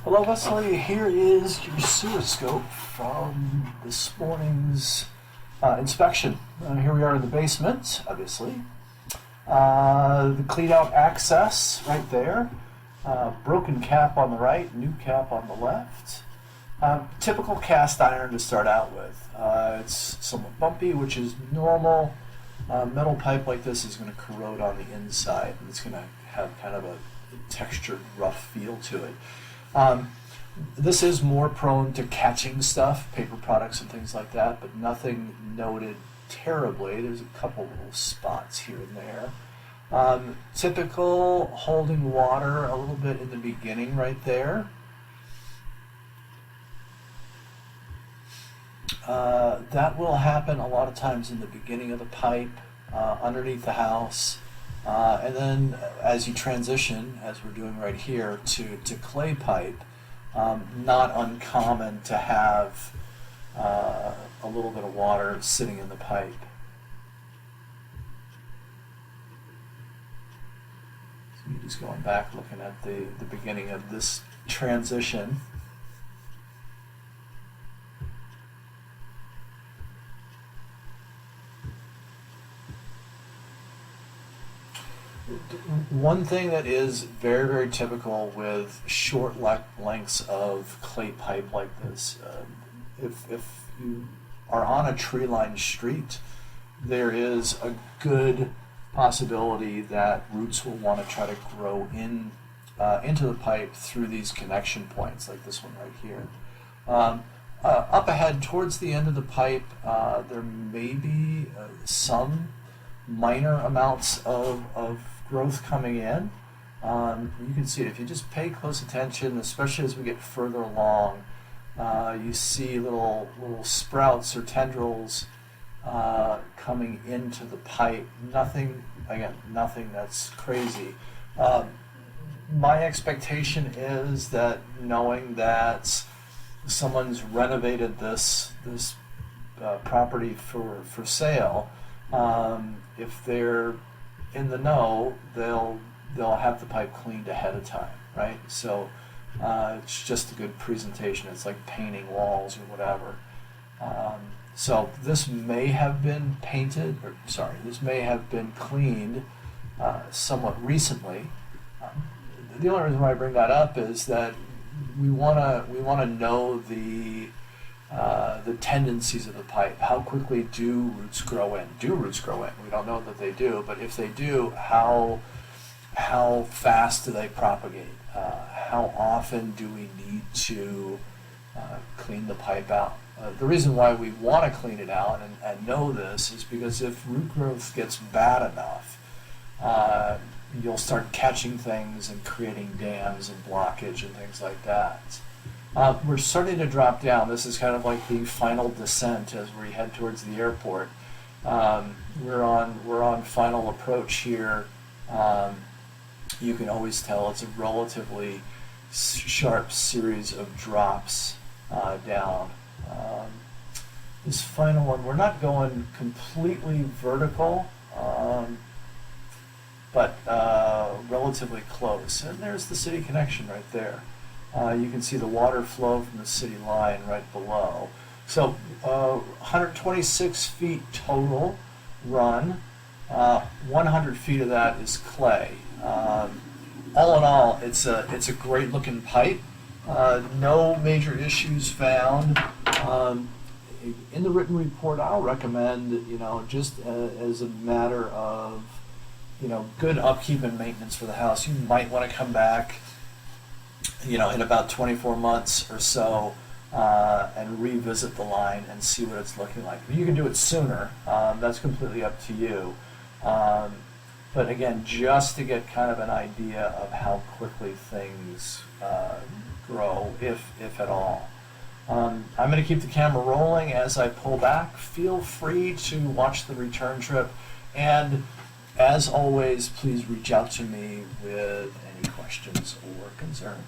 Hello Wesley, here is your sewer scope from this morning's inspection. Here we are in the basement, obviously. The clean out access right there. Broken cap on the right, new cap on the left. Typical cast iron to start out with. It's somewhat bumpy, which is normal. Metal pipe like this is going to corrode on the inside, and it's going to have kind of a textured, rough feel to it. This is more prone to catching stuff, paper products and things like that, but nothing noted terribly. There's a couple little spots here and there. Typical holding water a little bit in the beginning right there. That will happen a lot of times in the beginning of the pipe, underneath the house. And then as you transition, as we're doing right here, to clay pipe, not uncommon to have a little bit of water sitting in the pipe. So you're just going back looking at the beginning of this transition. One thing that is very, very typical with short lengths of clay pipe like this, if you are on a tree-lined street, there is a good possibility that roots will want to try to grow into the pipe through these connection points, like this one right here. Up ahead, towards the end of the pipe, there may be some minor amounts of growth coming in. You can see it if you just pay close attention, especially as we get further along. You see little sprouts or tendrils coming into the pipe. Nothing that's crazy. My expectation is that, knowing that someone's renovated this property for sale, if they're in the know, they'll have the pipe cleaned ahead of time, right? So it's just a good presentation. It's like painting walls or whatever. So this may have been painted, or sorry, this may have been cleaned somewhat recently. The only reason why I bring that up is that we wanna know the tendencies of the pipe. How quickly do roots grow in? Do roots grow in? We don't know that they do, but if they do, how fast do they propagate? How often do we need to clean the pipe out? The reason why we want to clean it out and know this is because if root growth gets bad enough, you'll start catching things and creating dams and blockage and things like that. We're starting to drop down. This is kind of like the final descent as we head towards the airport. We're on final approach here. You can always tell it's a relatively sharp series of drops down. This final one, we're not going completely vertical, but relatively close. And there's the city connection right there. You can see the water flow from the city line right below. So 126 feet total run. 100 feet of that is clay. All in all, it's a great looking pipe. No major issues found. In the written report, I'll recommend, just as a matter of, good upkeep and maintenance for the house, you might want to come back, in about 24 months or so, and revisit the line and see what it's looking like. You can do it sooner. That's completely up to you. But again, just to get kind of an idea of how quickly things grow, if at all. I'm going to keep the camera rolling as I pull back. Feel free to watch the return trip, and as always, please reach out to me with any questions or concerns.